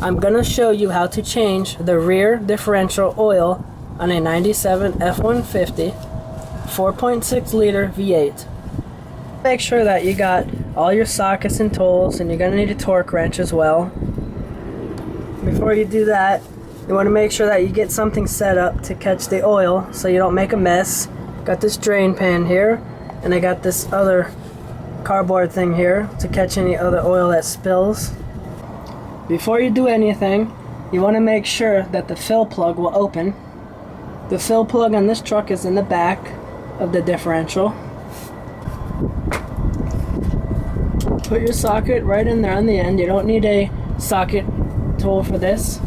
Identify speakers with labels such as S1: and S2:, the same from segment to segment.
S1: I'm gonna show you how to change the rear differential oil on a 97 F-150 4.6 liter V8. Make sure that you got all your sockets and tools, and you're gonna need a torque wrench as well. Before you do that, you want to make sure that you get something set up to catch the oil so you don't make a mess. Got this drain pan here, and I got this other cardboard thing here to catch any other oil that spills. Before you do anything, you want to make sure that the fill plug will open. The fill plug on this truck is in the back of the differential. Put your socket right in there on the end. You don't need a socket tool for this.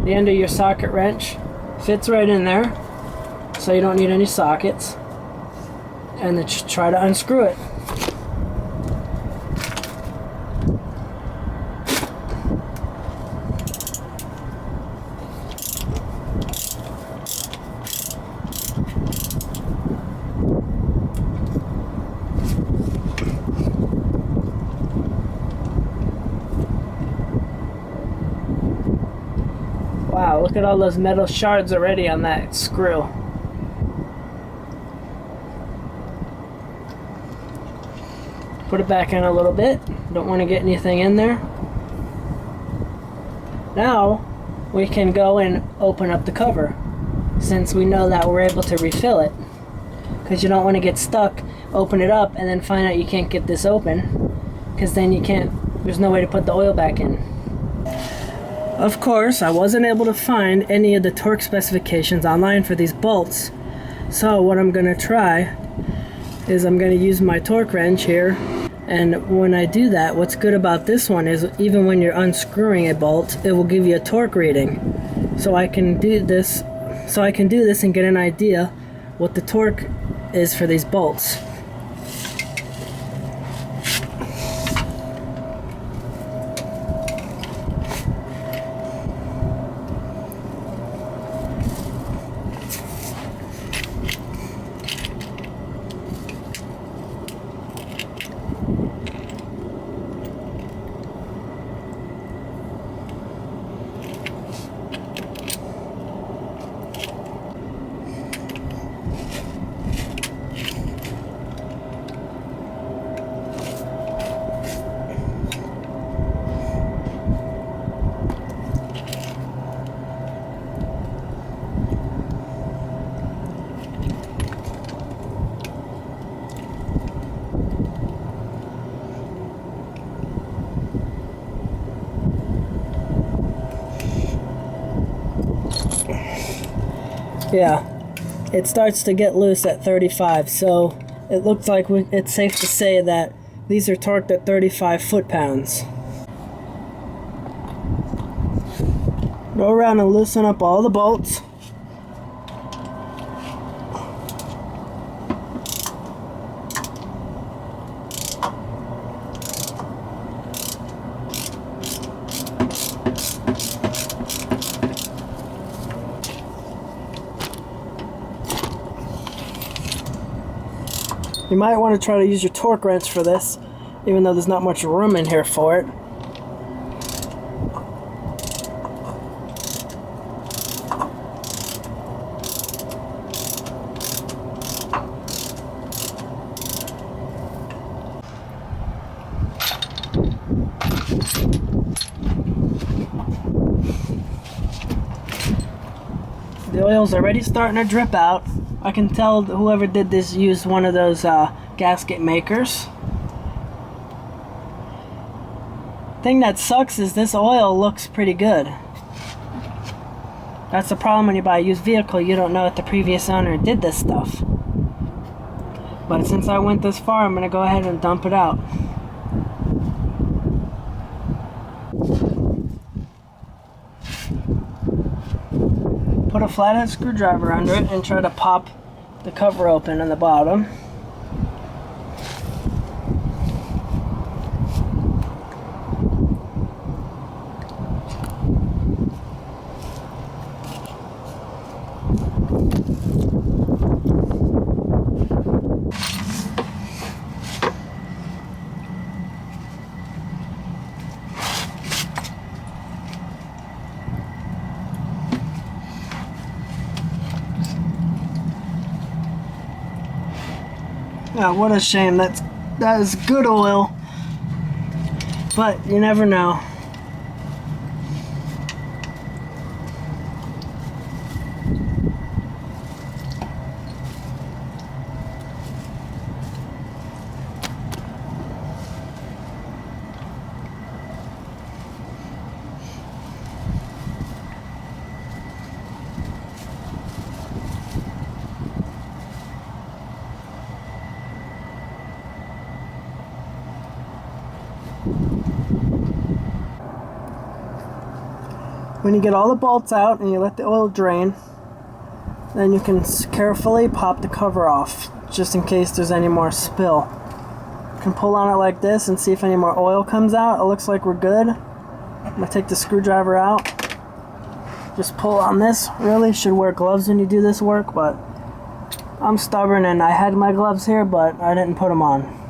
S1: The end of your socket wrench fits right in there, so you don't need any sockets. And then just try to unscrew it. Wow, look at all those metal shards already on that screw. Put it back in a little bit. Don't want to get anything in there. Now we can go and open up the cover, since we know that we're able to refill it. Because you don't want to get stuck, open it up, and then find out you can't get this open, because then you can't, there's no way to put the oil back in. Of course, I wasn't able to find any of the torque specifications online for these bolts. So what I'm going to try is I'm going to use my torque wrench here. And when I do that, what's good about this one is even when you're unscrewing a bolt, it will give you a torque reading. So I can do this and get an idea what the torque is for these bolts. Yeah, it starts to get loose at 35, so it looks like it's safe to say that these are torqued at 35 foot-pounds. Go around and loosen up all the bolts. You might want to try to use your torque wrench for this, even though there's not much room in here for it. The oil's already starting to drip out. I can tell whoever did this used one of those gasket makers. Thing that sucks is this oil looks pretty good. That's the problem when you buy a used vehicle. You don't know if the previous owner did this stuff. But since I went this far, I'm going to go ahead and dump it out. Put a flathead screwdriver under it and try to pop the cover open on the bottom. Yeah, what a shame. That is good oil, but you never know. When you get all the bolts out and you let the oil drain, then you can carefully pop the cover off, just in case there's any more spill. You can pull on it like this and see if any more oil comes out. It looks like we're good. I'm going to take the screwdriver out. Just pull on this. Really should wear gloves when you do this work, but I'm stubborn and I had my gloves here, but I didn't put them on.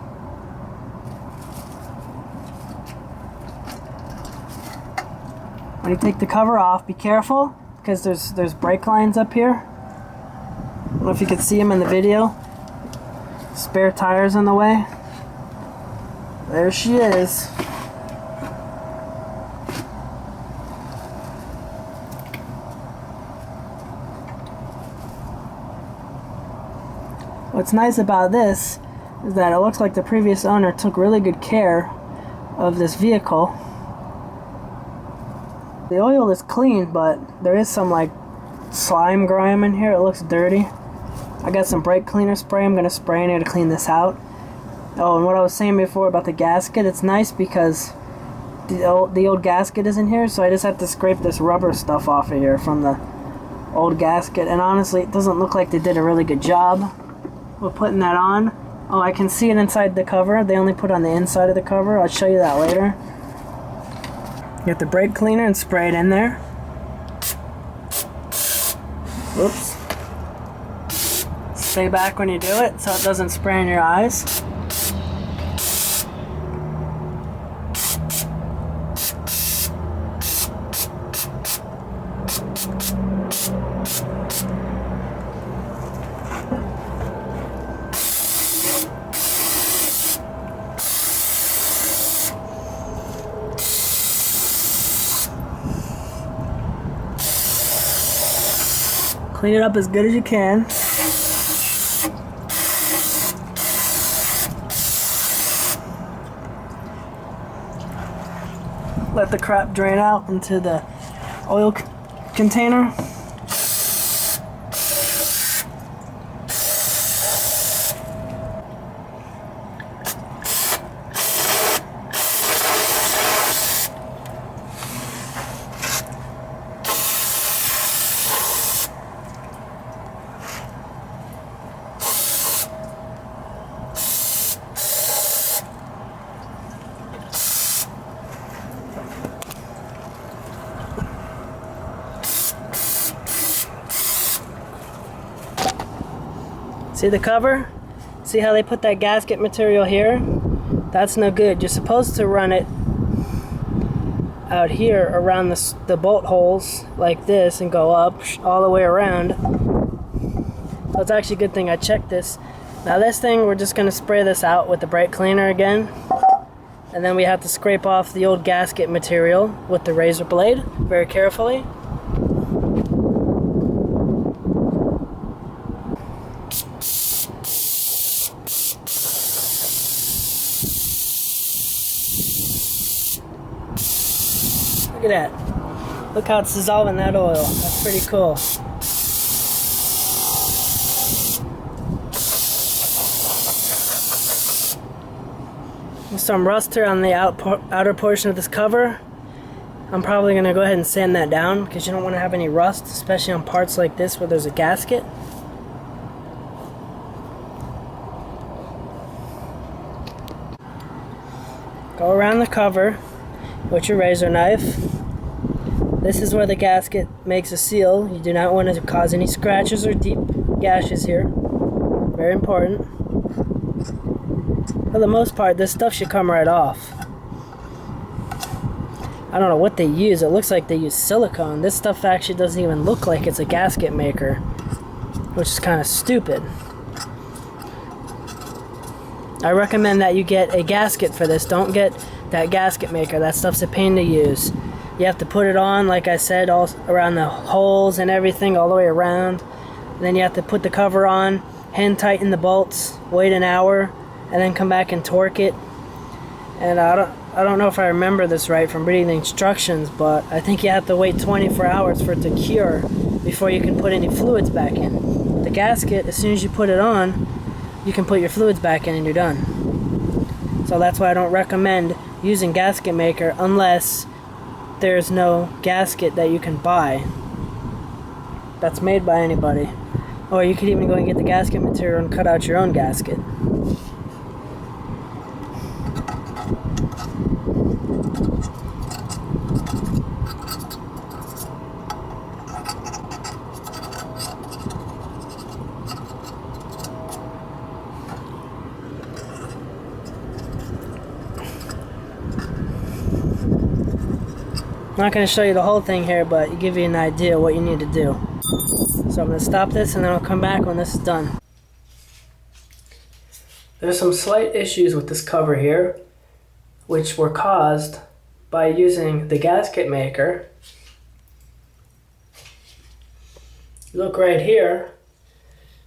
S1: When you take the cover off, be careful, because there's brake lines up here. I don't know if you can see them in the video. Spare tires in the way. There she is. What's nice about this is that it looks like the previous owner took really good care of this vehicle. The oil is clean, but there is some like slime grime in here. It looks dirty. I got some brake cleaner spray. I'm going to spray in here to clean this out. Oh, and what I was saying before about the gasket, it's nice because the old gasket is in here, so I just have to scrape this rubber stuff off of here from the old gasket. And honestly, it doesn't look like they did a really good job with putting that on. Oh, I can see it inside the cover. They only put on the inside of the cover. I'll show you that later. Get the brake cleaner and spray it in there. Whoops. Stay back when you do it so it doesn't spray in your eyes. Clean it up as good as you can. Let the crap drain out into the oil container. See the cover? See how they put that gasket material here? That's no good. You're supposed to run it out here around the bolt holes like this and go up all the way around. So it's actually a good thing I checked this. Now this thing, we're just going to spray this out with the brake cleaner again. And then we have to scrape off the old gasket material with the razor blade very carefully. Look at that. Look how it's dissolving that oil. That's pretty cool. There's some rust here on the outer portion of this cover. I'm probably going to go ahead and sand that down because you don't want to have any rust, especially on parts like this where there's a gasket. Go around the cover with your razor knife. This is where the gasket makes a seal. You do not want to cause any scratches or deep gashes here. Very important. For the most part, this stuff should come right off. I don't know what they use. It looks like they use silicone. This stuff actually doesn't even look like it's a gasket maker, which is kind of stupid. I recommend that you get a gasket for this. Don't get that gasket maker. That stuff's a pain to use. You have to put it on, like I said, all around the holes and everything, all the way around. And then you have to put the cover on, hand tighten the bolts, wait an hour, and then come back and torque it. And I don't know if I remember this right from reading the instructions, but I think you have to wait 24 hours for it to cure before you can put any fluids back in. The gasket, as soon as you put it on, you can put your fluids back in and you're done. So that's why I don't recommend using gasket maker unless there's no gasket that you can buy that's made by anybody. Or you could even go and get the gasket material and cut out your own gasket. I'm not going to show you the whole thing here, but to give you an idea what you need to do. So I'm going to stop this and then I'll come back when this is done. There's some slight issues with this cover here, which were caused by using the gasket maker. Look right here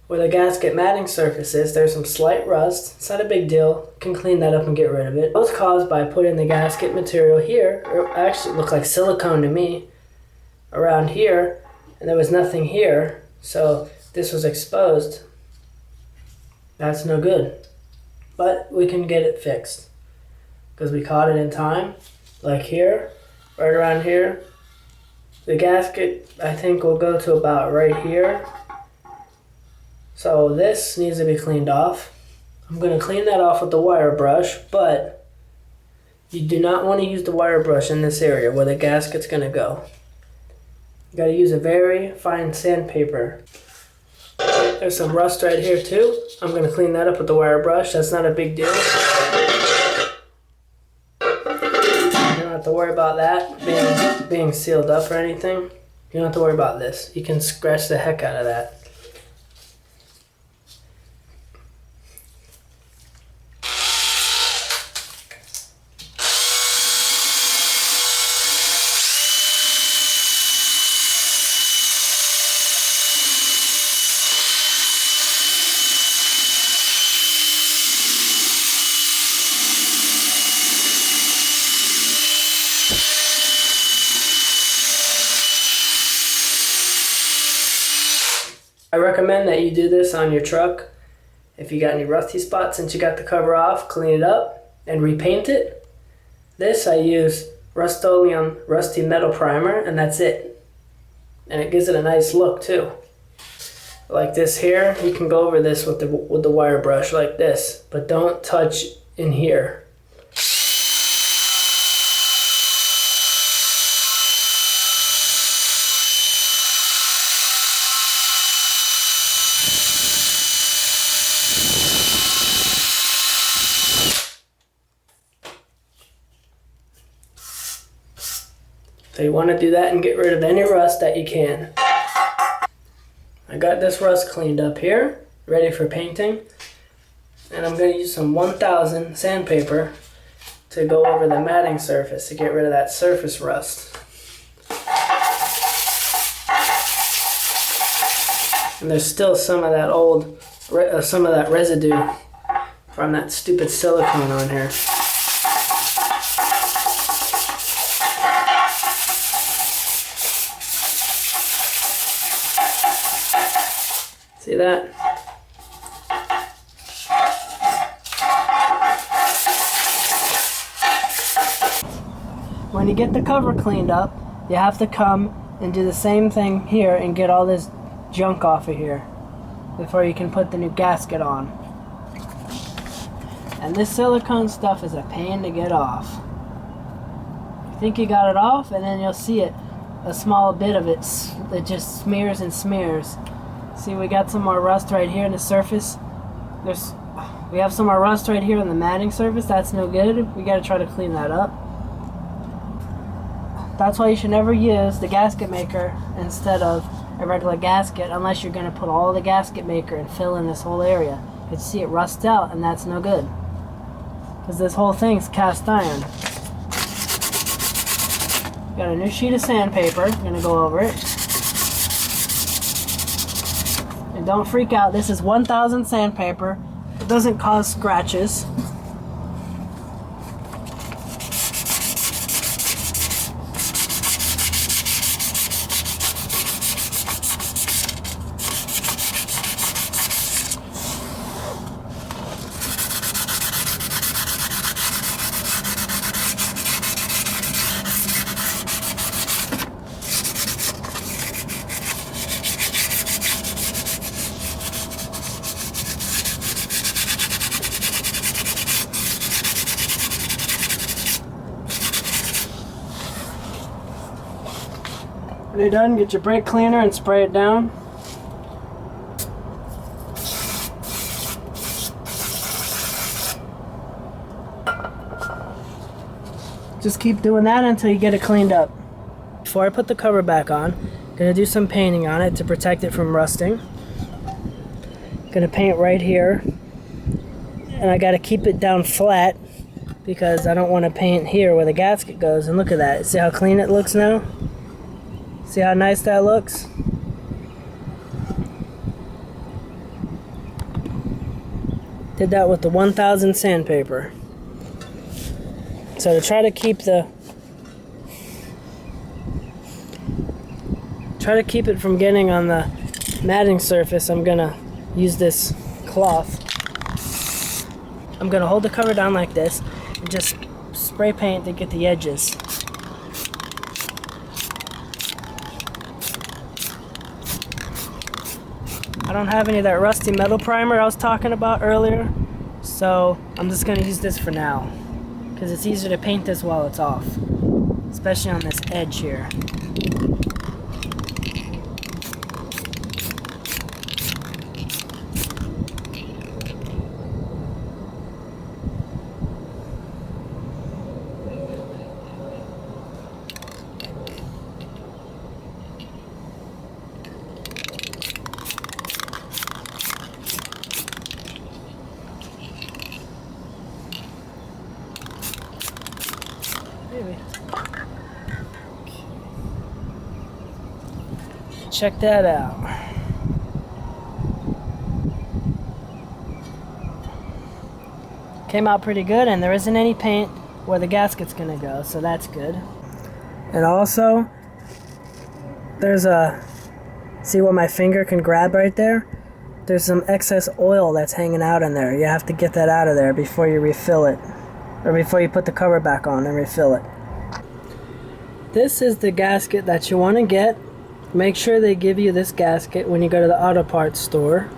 S1: where the gasket matting surface is. There's some slight rust. It's not a big deal. You can clean that up and get rid of it. It was caused by putting the gasket material here. It actually looked like silicone to me around here, and there was nothing here, so this was exposed. That's no good, but we can get it fixed because we caught it in time. Like here, right around here, the gasket I think will go to about right here. So this needs to be cleaned off. I'm going to clean that off with the wire brush, but you do not want to use the wire brush in this area where the gasket's going to go. You got to use a very fine sandpaper. There's some rust right here too. I'm going to clean that up with the wire brush. That's not a big deal. You don't have to worry about that being sealed up or anything. You don't have to worry about this. You can scratch the heck out of that. I recommend that you do this on your truck. If you got any rusty spots, since you got the cover off, clean it up and repaint it. This I use Rust-Oleum Rusty Metal Primer, and that's it. And it gives it a nice look too. Like this here, you can go over this with the wire brush like this, but don't touch in here. So you want to do that and get rid of any rust that you can. I got this rust cleaned up here, ready for painting. And I'm going to use some 1000 sandpaper to go over the matting surface to get rid of that surface rust. And there's still some of that some of that residue from that stupid silicone on here. See that? When you get the cover cleaned up, you have to come and do the same thing here and get all this junk off of here before you can put the new gasket on. And this silicone stuff is a pain to get off. You think you got it off, and then you'll see it, a small bit of it just smears and smears. See, we got some more rust right here in the surface. We have some more rust right here on the matting surface. That's no good. We got to try to clean that up. That's why you should never use the gasket maker instead of a regular gasket unless you're going to put all the gasket maker and fill in this whole area. You can see it rust out, and that's no good. because this whole thing's cast iron. Got a new sheet of sandpaper. I'm gonna go over it. And don't freak out, this is 1000 sandpaper. It doesn't cause scratches. When you're done, get your brake cleaner and spray it down. Just keep doing that until you get it cleaned up. Before I put the cover back on, I'm gonna do some painting on it to protect it from rusting. Gonna paint right here, and I gotta keep it down flat because I don't want to paint here where the gasket goes. And look at that, see how clean it looks now? See how nice that looks? Did that with the 1000 sandpaper. So to try to keep it from getting on the matting surface, I'm gonna use this cloth. I'm gonna hold the cover down like this and just spray paint to get the edges. I don't have any of that rusty metal primer I was talking about earlier, so I'm just going to use this for now, because it's easier to paint this while it's off, especially on this edge here. Check that out. Came out pretty good, and there isn't any paint where the gasket's gonna go, so that's good. And also, there's see what my finger can grab right there? There's some excess oil that's hanging out in there. You have to get that out of there before you refill it, or before you put the cover back on and refill it. This is the gasket that you want to get. Make sure they give you this gasket when you go to the auto parts store.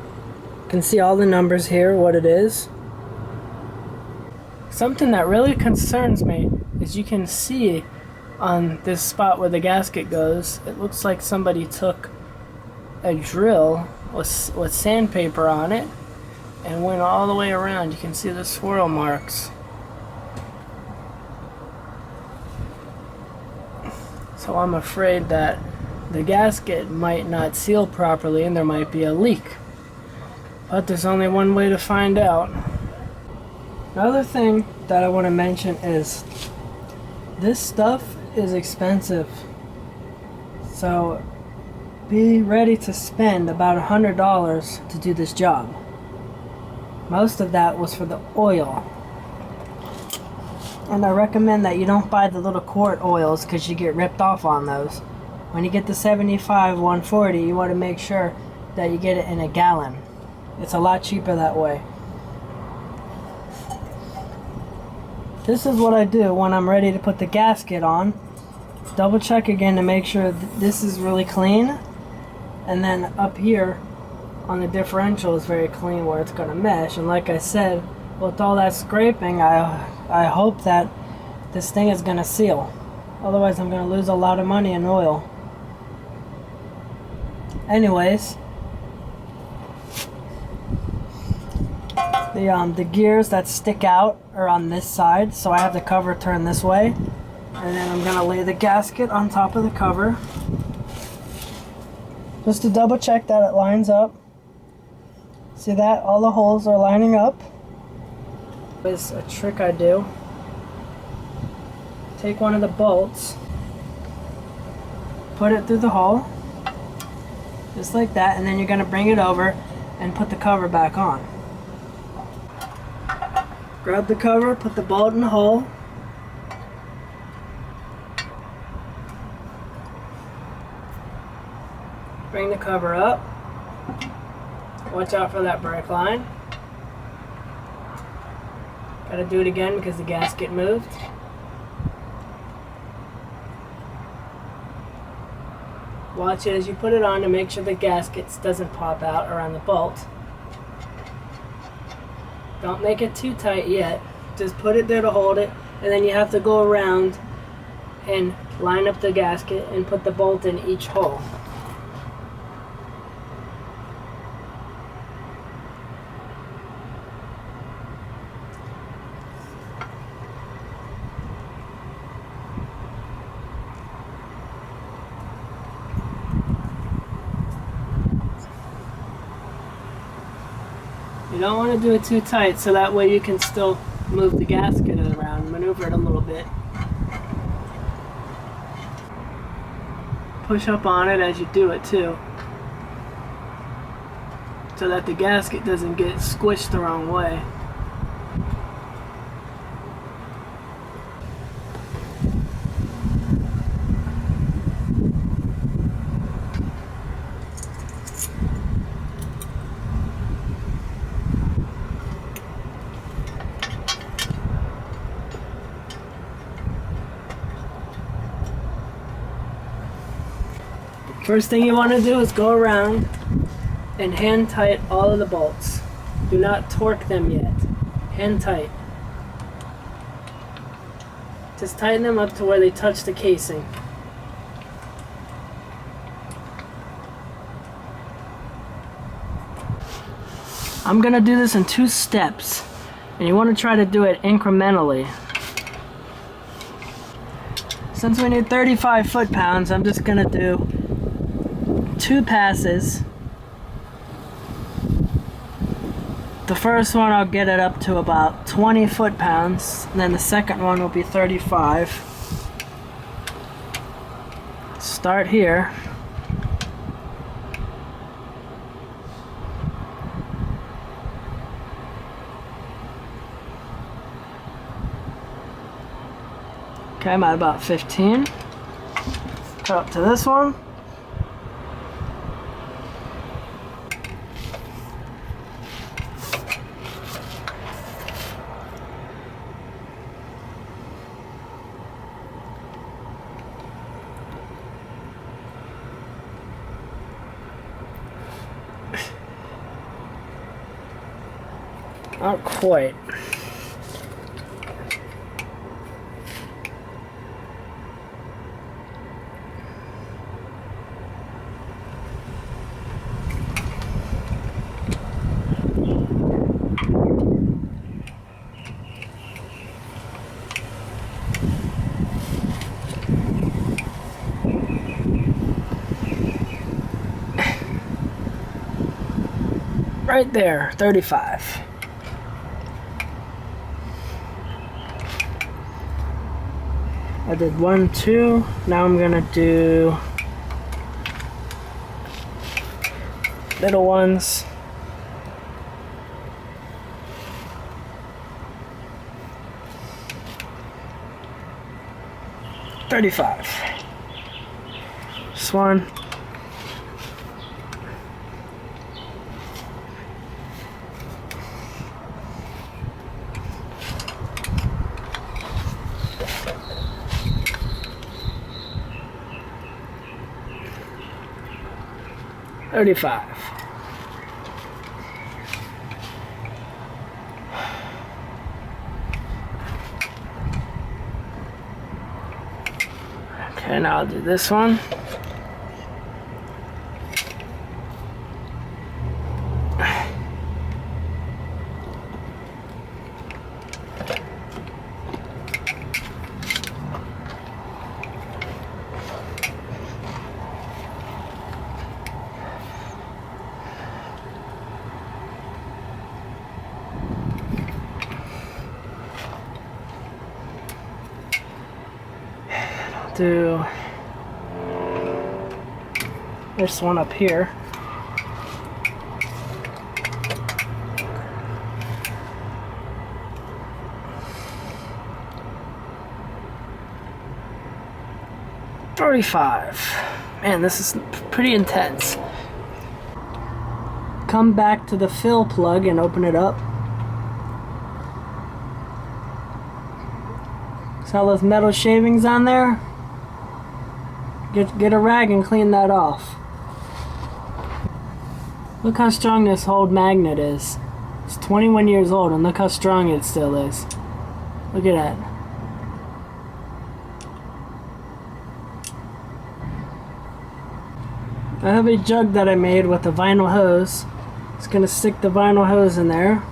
S1: You can see all the numbers here, what it is. Something that really concerns me is you can see on this spot where the gasket goes, it looks like somebody took a drill with sandpaper on it and went all the way around. You can see the swirl marks. So I'm afraid that the gasket might not seal properly and there might be a leak. But there's only one way to find out. Another thing that I want to mention is this stuff is expensive. So be ready to spend about $100 to do this job. Most of that was for the oil. And I recommend that you don't buy the little quart oils because you get ripped off on those. When you get the 75 140, you want to make sure that you get it in a gallon. It's a lot cheaper that way. This is what I do when I'm ready to put the gasket on. Double check again to make sure this is really clean. And then up here on the differential is very clean where it's going to mesh. And like I said, with all that scraping, I hope that this thing is going to seal. Otherwise I'm going to lose a lot of money in oil. Anyways, the gears that stick out are on this side, so I have the cover turned this way. And then I'm going to lay the gasket on top of the cover, just to double check that it lines up. See that? All the holes are lining up. Is a trick I do. Take one of the bolts, put it through the hole, just like that, and then you're going to bring it over and put the cover back on. Grab the cover, put the bolt in the hole, bring the cover up, watch out for that brake line. Gotta do it again because the gasket moved. Watch it as you put it on to make sure the gasket doesn't pop out around the bolt. Don't make it too tight yet. Just put it there to hold it, and then you have to go around and line up the gasket and put the bolt in each hole. You don't want to do it too tight, so that way you can still move the gasket around, maneuver it a little bit. Push up on it as you do it too, so that the gasket doesn't get squished the wrong way. First thing you want to do is go around and hand tight all of the bolts. Do not torque them yet. Hand tight. Just tighten them up to where they touch the casing. I'm going to do this in 2 steps, and you want to try to do it incrementally. Since we need 35 foot-pounds, I'm just going to do 2 passes. The first one I'll get it up to about 20 foot-pounds, and then the second one will be 35. Start here. Okay, I'm at about 15. Cut up to this one. Not quite. Right there, 35. I did 1, 2. Now I'm gonna do little ones. $35. This one. $35. Okay, now I'll do this one. do this one up here. Man, this is pretty intense. Come back to the fill plug and open it up. See all those metal shavings on there? Get a rag and clean that off. Look how strong this whole magnet is. It's 21 years old and look how strong it still is. Look at that. I have a jug that I made with a vinyl hose. It's going to stick the vinyl hose in there.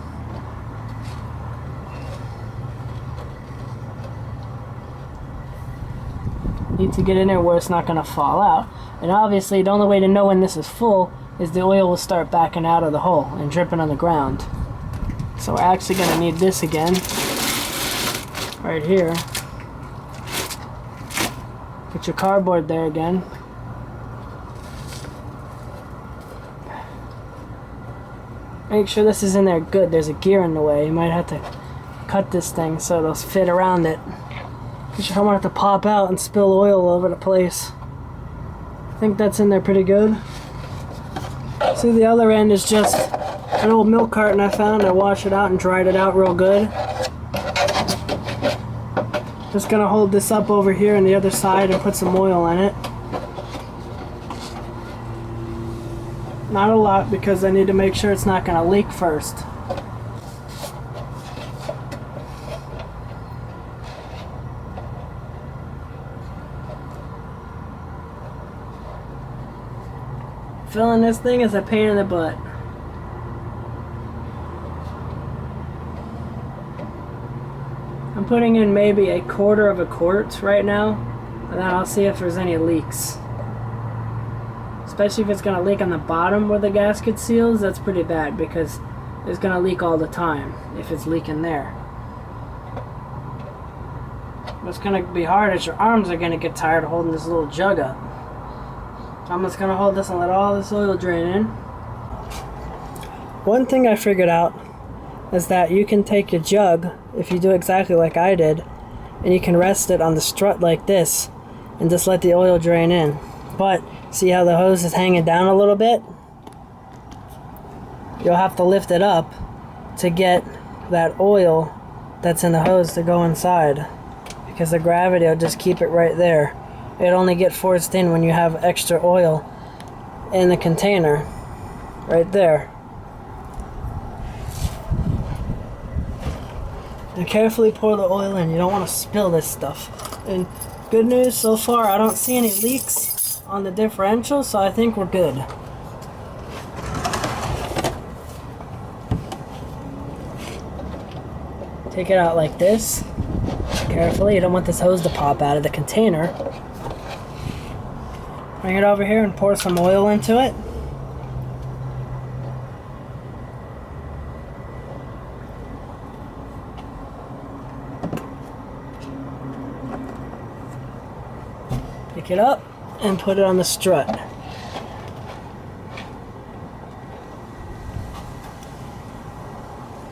S1: Need to get in there where it's not going to fall out. And obviously the only way to know when this is full is the oil will start backing out of the hole and dripping on the ground. So we're actually going to need this again. Right here. Put your cardboard there again. Make sure this is in there good. There's a gear in the way. You might have to cut this thing so it'll fit around it. You don't want it to pop out and spill oil all over the place. I think that's in there pretty good. See, the other end is just an old milk carton I found. I washed it out and dried it out real good. Just gonna hold this up over here on the other side and put some oil in it. Not a lot because I need to make sure it's not going to leak first. Filling this thing is a pain in the butt. I'm putting in maybe 1/4 of a quart right now, and then I'll see if there's any leaks. Especially if it's going to leak on the bottom where the gasket seals, that's pretty bad because it's going to leak all the time if it's leaking there. What's going to be hard is your arms are going to get tired of holding this little jug up. So I'm just going to hold this and let all this oil drain in. One thing I figured out is that you can take your jug, if you do exactly like I did, and you can rest it on the strut like this and just let the oil drain in. But see how the hose is hanging down a little bit? You'll have to lift it up to get that oil that's in the hose to go inside, because the gravity will just keep it right there. It'll only get forced in when you have extra oil in the container right there. And carefully pour the oil in. You don't want to spill this stuff. And good news so far, I don't see any leaks on the differential, so I think we're good. Take it out like this. Carefully, you don't want this hose to pop out of the container. Bring it over here and pour some oil into it. Pick it up and put it on the strut.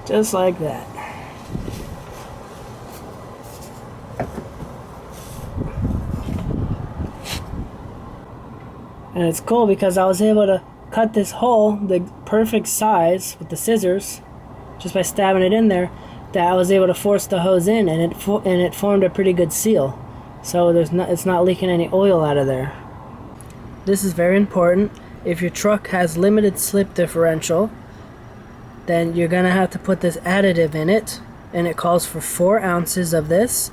S1: Just like that. And it's cool because I was able to cut this hole the perfect size with the scissors just by stabbing it in there, that I was able to force the hose in, and it formed a pretty good seal. So it's not leaking any oil out of there. This is very important. If your truck has limited slip differential, then you're gonna have to put this additive in it, and it calls for 4 ounces of this.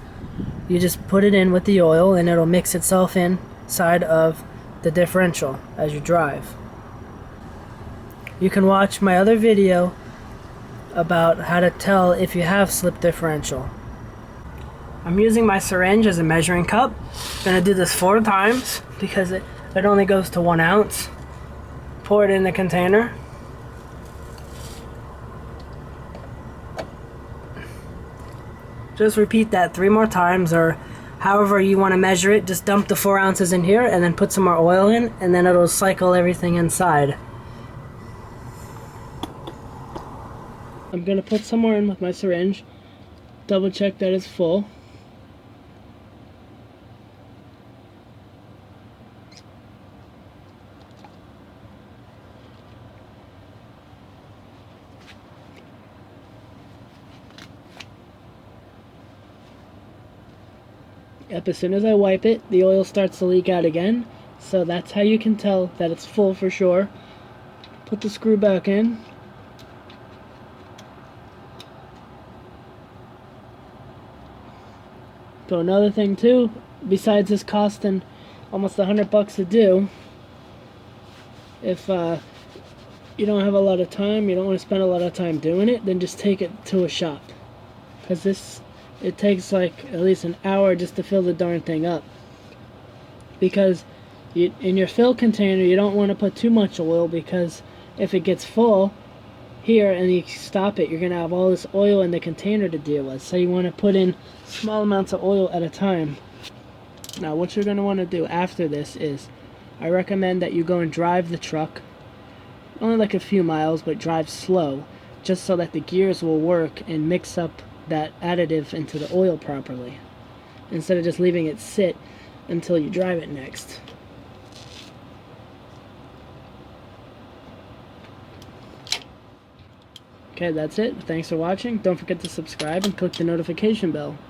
S1: You just put it in with the oil and it'll mix itself inside of the differential as you drive. You can watch my other video about how to tell if you have slip differential. I'm using my syringe as a measuring cup. I'm gonna do this 4 times because it only goes to 1 ounce. Pour it in the container. Just repeat that 3 more times, or however you want to measure it. Just dump the 4 ounces in here and then put some more oil in, and then it'll cycle everything inside. I'm going to put some more in with my syringe, double check that it's full. Yep, as soon as I wipe it, the oil starts to leak out again. So that's how you can tell that it's full for sure. Put the screw back in. So another thing too, besides this costing almost $100 to do, if you don't have a lot of time, you don't want to spend a lot of time doing it, then just take it to a shop. Because it takes like at least an hour just to fill the darn thing up. Because in your fill container, you don't want to put too much oil, because if it gets full here and you stop it, you're going to have all this oil in the container to deal with. So you want to put in small amounts of oil at a time. Now what you're going to want to do after this is, I recommend that you go and drive the truck, only like a few miles, but drive slow, just so that the gears will work and mix up that additive into the oil properly, instead of just leaving it sit until you drive it next. Okay, that's it. Thanks for watching. Don't forget to subscribe and click the notification bell.